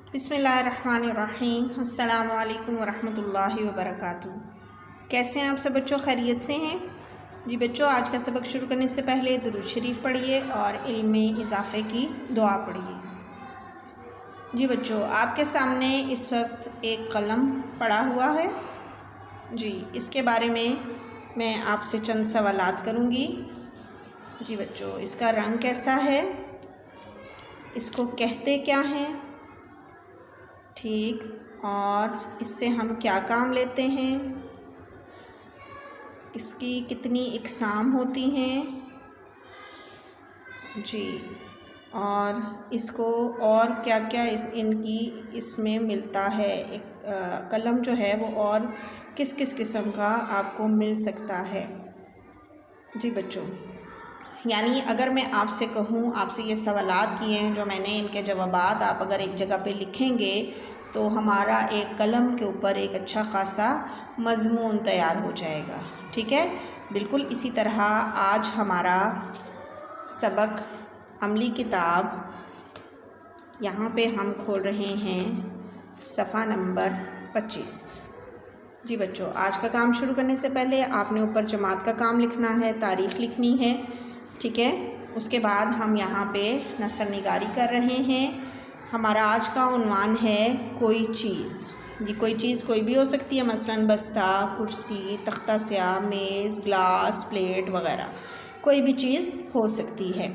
बिस्मिल्लाहिर्रहमानिर्रहीम। अस्सलामु अलैकुम वरहमतुल्लाहि वबरकातुहू। कैसे हैं आप सब बच्चों? खैरियत से हैं जी बच्चों। आज का सबक शुरू करने से पहले दुरूद शरीफ पढ़िए और इल्म में इजाफ़े की दुआ पढ़िए। जी बच्चों, आपके सामने इस वक्त एक कलम पड़ा हुआ है जी। इसके बारे में मैं आपसे चंद सवालात करूँगी जी बच्चों। इसका रंग कैसा है, इसको कहते क्या हैं, ठीक, और इससे हम क्या काम लेते हैं, इसकी कितनी इकसाम होती हैं जी, और इसको और क्या क्या इनकी इसमें मिलता है। एक कलम जो है वो और किस किस किस्म का आपको मिल सकता है जी बच्चों। यानी अगर मैं आपसे कहूँ, आपसे ये सवालात किए हैं जो मैंने, इनके जवाबात आप अगर एक जगह पे लिखेंगे तो हमारा एक कलम के ऊपर एक अच्छा खासा मज़मून तैयार हो जाएगा। ठीक है, बिल्कुल इसी तरह आज हमारा सबक अमली किताब, यहाँ पे हम खोल रहे हैं सफ़ा नंबर 25 जी बच्चों। आज का काम शुरू करने से पहले आपने ऊपर जमात का काम लिखना है, तारीख़ लिखनी है, ठीक है। उसके बाद हम यहाँ पे नस्ल निगारी कर रहे हैं। हमारा आज का उन्वान है कोई चीज़ जी। कोई चीज़ कोई भी हो सकती है, मसलन बस्ता, कुर्सी, तख्ता स्याह, मेज़, ग्लास, प्लेट वग़ैरह, कोई भी चीज़ हो सकती है,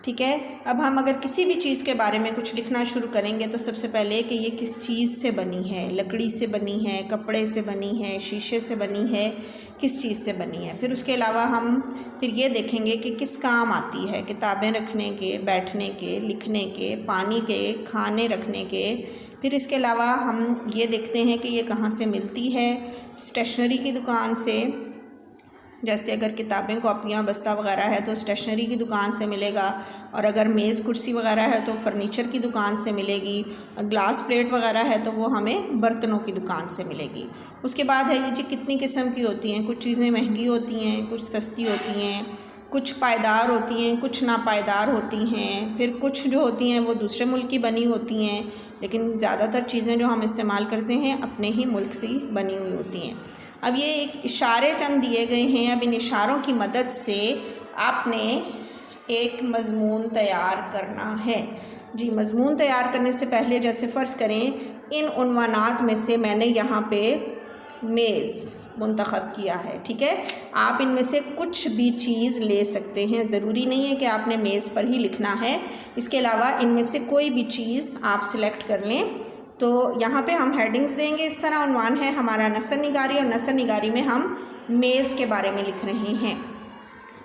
ठीक है। अब हम अगर किसी भी चीज़ के बारे में कुछ लिखना शुरू करेंगे तो सबसे पहले कि ये किस चीज़ से बनी है, लकड़ी से बनी है, कपड़े से बनी है, शीशे से बनी है, किस चीज़ से बनी है। फिर उसके अलावा हम फिर ये देखेंगे कि किस काम आती है, किताबें रखने के, बैठने के, लिखने के, पानी के, खाने रखने के। फिर इसके अलावा हम ये देखते हैं कि ये कहाँ से मिलती है। स्टेशनरी की दुकान से, जैसे अगर किताबें, कॉपियाँ, बस्ता वगैरह है तो स्टेशनरी की दुकान से मिलेगा, और अगर मेज़, कुर्सी वगैरह है तो फर्नीचर की दुकान से मिलेगी। ग्लास, प्लेट वगैरह है तो वो हमें बर्तनों की दुकान से मिलेगी। उसके बाद है ये जी कितनी किस्म की होती हैं। कुछ चीज़ें महंगी होती हैं, कुछ सस्ती होती हैं, कुछ पायदार होती हैं, कुछ नापायदार होती हैं। फिर कुछ जो होती हैं वो दूसरे मुल्क की बनी होती हैं, लेकिन ज़्यादातर चीज़ें जो हम इस्तेमाल करते हैं अपने ही मुल्क से बनी हुई होती हैं। अब ये एक इशारे चंद दिए गए हैं। अब इन इशारों की मदद से आपने एक मज़मून तैयार करना है जी। मज़मून तैयार करने से पहले, जैसे फ़र्ज़ करें इन उन्वानात में से मैंने यहाँ पे मेज़ मुंतखब किया है, ठीक है। आप इनमें से कुछ भी चीज़ ले सकते हैं, ज़रूरी नहीं है कि आपने मेज़ पर ही लिखना है। इसके अलावा इनमें से कोई भी चीज़ आप सिलेक्ट कर लें। तो यहाँ पे हम हेडिंग्स देंगे इस तरह। उन्वान है हमारा नस्ल निगारी, और नस्ल निगारी में हम मेज़ के बारे में लिख रहे हैं।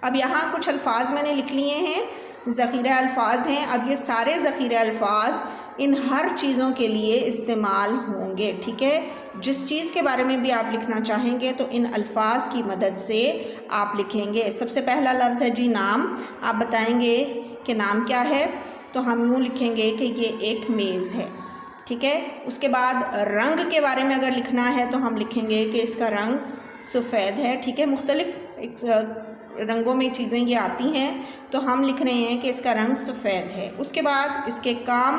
अब यहाँ कुछ अल्फाज मैंने लिख लिए हैं, ज़ख़ीरा अल्फाज हैं। अब ये सारे ज़ख़ीरा अल्फाज इन हर चीज़ों के लिए इस्तेमाल होंगे, ठीक है। जिस चीज़ के बारे में भी आप लिखना चाहेंगे तो इन अल्फाज की मदद से आप लिखेंगे। सबसे पहला लफ्ज़ है जी नाम। आप बताएंगे कि नाम क्या है, तो हम यूँ लिखेंगे कि ये एक मेज़ है, ठीक है। उसके बाद रंग के बारे में अगर लिखना है तो हम लिखेंगे कि इसका रंग सफ़ेद है, ठीक है। मुख्तलिफ़ रंगों में चीज़ें ये आती हैं, तो हम लिख रहे हैं कि इसका रंग सफ़ेद है। उसके बाद इसके काम,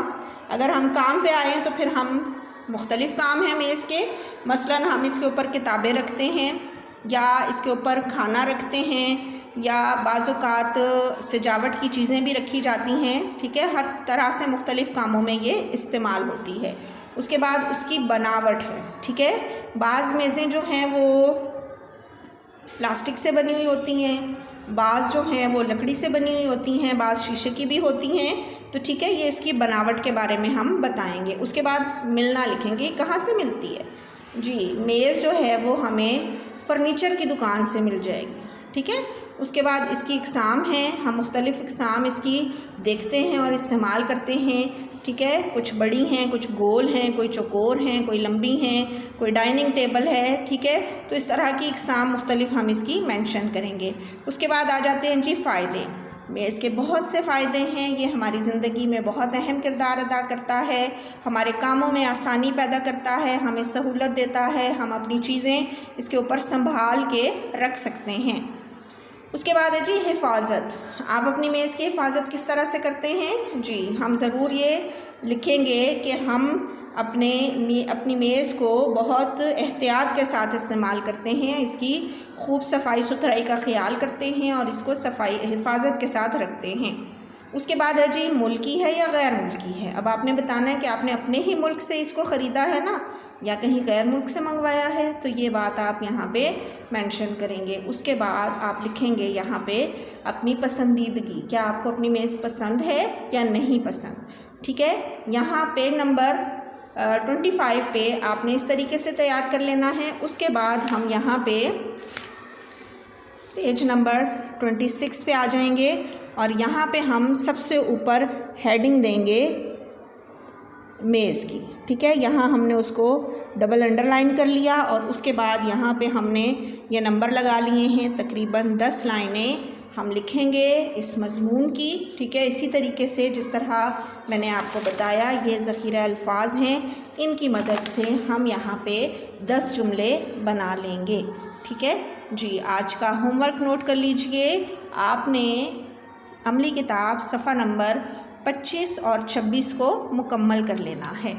अगर हम काम पे आए तो फिर हम मुख्तलिफ़ काम हैं मेज़ के। मसलन हम इसके ऊपर किताबें रखते हैं, या इसके ऊपर खाना रखते हैं, या बाज़-औक़ात सजावट की चीज़ें भी रखी जाती हैं, ठीक है। हर तरह से मुख्तलिफ़ कामों में ये इस्तेमाल होती है। उसके बाद उसकी बनावट है, ठीक है। बाज़ मेज़ें जो हैं वो प्लास्टिक से बनी हुई होती हैं, बाज़ जो हैं वो लकड़ी से बनी हुई होती हैं, बाज़ शीशे की भी होती हैं, तो ठीक है। ये इसकी बनावट के बारे में हम बताएंगे। उसके बाद मिलना लिखेंगे, कहाँ से मिलती है जी। मेज़ जो है वो हमें फ़र्नीचर की दुकान से मिल जाएगी, ठीक है। उसके बाद इसकी इकसाम है, हम मुख्तलिफ़ इकसाम इसकी देखते हैं और इस्तेमाल करते हैं, ठीक है। कुछ बड़ी हैं, कुछ गोल हैं, कोई चौकोर हैं, कोई लंबी हैं, कोई डाइनिंग टेबल है, ठीक है। तो इस तरह की इकसाम मुख्तलिफ़ हम इसकी मेंशन करेंगे। उसके बाद आ जाते हैं जी फ़ायदे। मेज़ के बहुत से फ़ायदे हैं, ये हमारी ज़िंदगी में बहुत अहम किरदार अदा करता है, हमारे कामों में आसानी पैदा करता है, हमें सहूलत देता है, हम अपनी चीज़ें इसके ऊपर संभाल के रख सकते हैं। उसके बाद है जी हिफाजत। आप अपनी मेज़ की हिफाजत किस तरह से करते हैं जी। हम ज़रूर ये लिखेंगे कि हम अपनी मेज़ को बहुत एहतियात के साथ इस्तेमाल करते हैं, इसकी खूब सफाई सुथराई का ख्याल करते हैं और इसको सफाई हिफाजत के साथ रखते हैं। उसके बाद है जी मुल्की है या गैर मुल्की है। अब आपने बताना है कि आपने अपने ही मुल्क से इसको ख़रीदा है ना या कहीं गैर मुल्क से मंगवाया है, तो ये बात आप यहाँ पे मेंशन करेंगे। उसके बाद आप लिखेंगे यहाँ पे अपनी पसंदीदगी, क्या आपको अपनी मेज़ पसंद है या नहीं पसंद। ठीक है, यहाँ पे नंबर 25 पे आपने इस तरीके से तैयार कर लेना है। उसके बाद हम यहाँ पे पेज नंबर 26 पे आ जाएंगे और यहाँ पे हम सबसे ऊपर हेडिंग देंगे मेज़ की। ठीक है, यहाँ हमने उसको डबल अंडरलाइन कर लिया और उसके बाद यहाँ पे हमने ये नंबर लगा लिए हैं। तकरीबन 10 लाइनें हम लिखेंगे इस मज़मून की। ठीक है, इसी तरीके से जिस तरह मैंने आपको बताया ये ज़ख़ीरा अल्फाज हैं, इनकी मदद से हम यहाँ पे 10 जुमले बना लेंगे। ठीक है जी, आज का होमवर्क नोट कर लीजिए। आपने अमली किताब सफ़ा नंबर 25 और 26 को मुकम्मल कर लेना है।